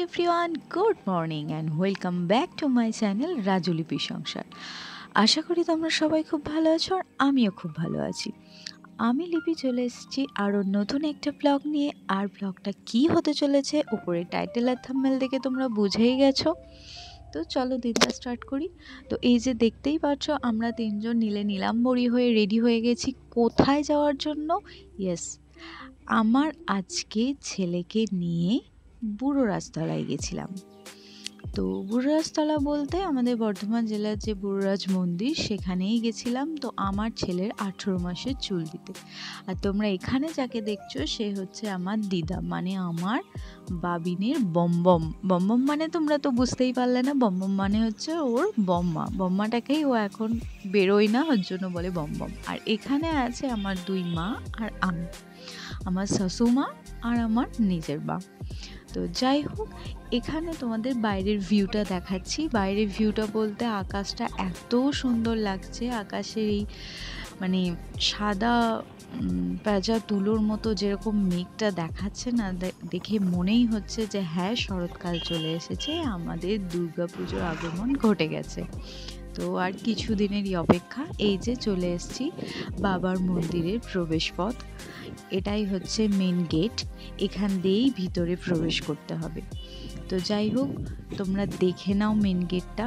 Everyone, good morning and welcome back to my channel Rajulipi Sansar. আশা করি তোমরা সবাই খুব ভালো আছো আর আমিও খুব ভালো আছি। আমি লিপি চলে এসেছি আরও নতুন একটা ব্লগ নিয়ে। আর ব্লগটা কি হতে চলেছে উপরে টাইটেল আর থাম্বনেল দেখে তোমরা বুঝেই গেছো। তো চলো দিনটা স্টার্ট করি। তো এই যে দেখতেই পাচ্ছ, আমরা তিনজন নীলাম্বরী হয়ে রেডি হয়ে গেছি কোথায় যাওয়ার জন্য। ইয়েস, আমার আজকে ছেলেকে নিয়ে বুড়ো রাজতলায় গেছিলাম। তো বুড়ো রাজতলা বলতে আমাদের বর্ধমান জেলার যে বুড়োরাজ মন্দির, সেখানেই গেছিলাম। তো আমার ছেলের 18 মাসের চুল দিতে। আর তোমরা এখানে যাকে দেখছো সে হচ্ছে আমার দিদা, মানে আমার বাবিনের বমবম। বমবম মানে তোমরা তো বুঝতেই পারলে না, বমবম মানে হচ্ছে ওর বম্মা। বম্মাটাকেই ও এখন বেরোয় না, ওর জন্য বলে বমবম। আর এখানে আছে আমার দুই মা আর আমি, আমার শাশুমা আর আমার নিজের মা। তো যাই হোক, এখানে তোমাদের বাইরের ভিউটা দেখাচ্ছি। বাইরের ভিউটা বলতে আকাশটা এত সুন্দর লাগছে। আকাশের এই মানে সাদা পেঁজা তুলোর মতো যেরকম মেঘটা দেখাচ্ছে না, দেখে মনেই হচ্ছে যে হ্যাঁ, শরৎকাল চলে এসেছে, আমাদের দুর্গাপুজোর আগমন ঘটে গেছে। তো আর কিছু দিনেরই অপেক্ষা। এই যে চলে এসেছি বাবার মন্দিরের প্রবেশপথ। এটাই হচ্ছে মেন গেট, এখান দিয়েই ভিতরে প্রবেশ করতে হবে। তো যাই হোক, তোমরা দেখে নাও মেন গেটটা।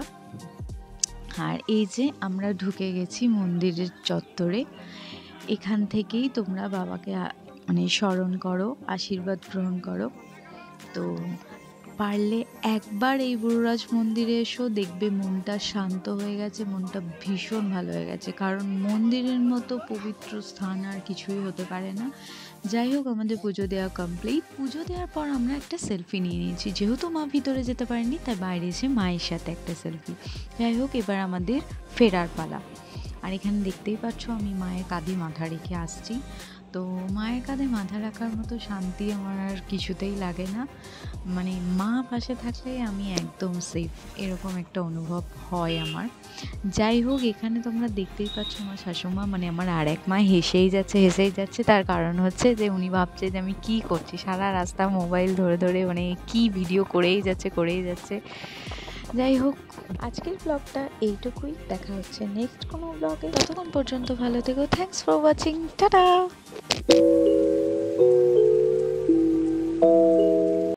আর এই যে আমরা ঢুকে গেছি মন্দিরের চত্বরে। এখান থেকেই তোমরা বাবাকে মানে স্মরণ করো, আশীর্বাদ গ্রহণ করো। তো পারলে একবার এই বুড়োরাজ মন্দিরে এসো, দেখবে মনটা শান্ত হয়ে গেছে, মনটা ভীষণ ভালো হয়ে গেছে। কারণ মন্দিরের মতো পবিত্র স্থান আর কিছুই হতে পারে না। যাই হোক, আমাদের পুজো দেওয়া কমপ্লিট। পুজো দেওয়ার পর আমরা একটা সেলফি নিয়ে নিয়েছি, যেহেতু মা ভিতরে যেতে পারেনি তাই বাইরে এসে মায়ের সাথে একটা সেলফি। যাই হোক, এবার আমাদের ফেরার পালা। আর এখানে দেখতেই পাচ্ছ আমি মায়ের কাঁধে মাথা রেখে আসছি। তো মায়ের কাঁধে মাথা রাখার মতো শান্তি আমার আর কিছুতেই লাগে না। মানে মা পাশে থাকলে আমি একদম সেফ, এরকম একটা অনুভব হয় আমার। যাই হোক, এখানে তোমরা দেখতেই পাচ্ছ আমার শাশুমা, মানে আমার আর এক মা হেসেই যাচ্ছে। তার কারণ হচ্ছে যে উনি ভাবছে যে আমি কি করছি, সারা রাস্তা মোবাইল ধরে ধরে মানে কি ভিডিও করেই যাচ্ছে। যাই হোক, আজকের ব্লগটা এইটুকুই। দেখা হচ্ছে নেক্সট কোনো ব্লগে। ততক্ষণ পর্যন্ত ভালো থেকো। Thanks for watching. টাটা।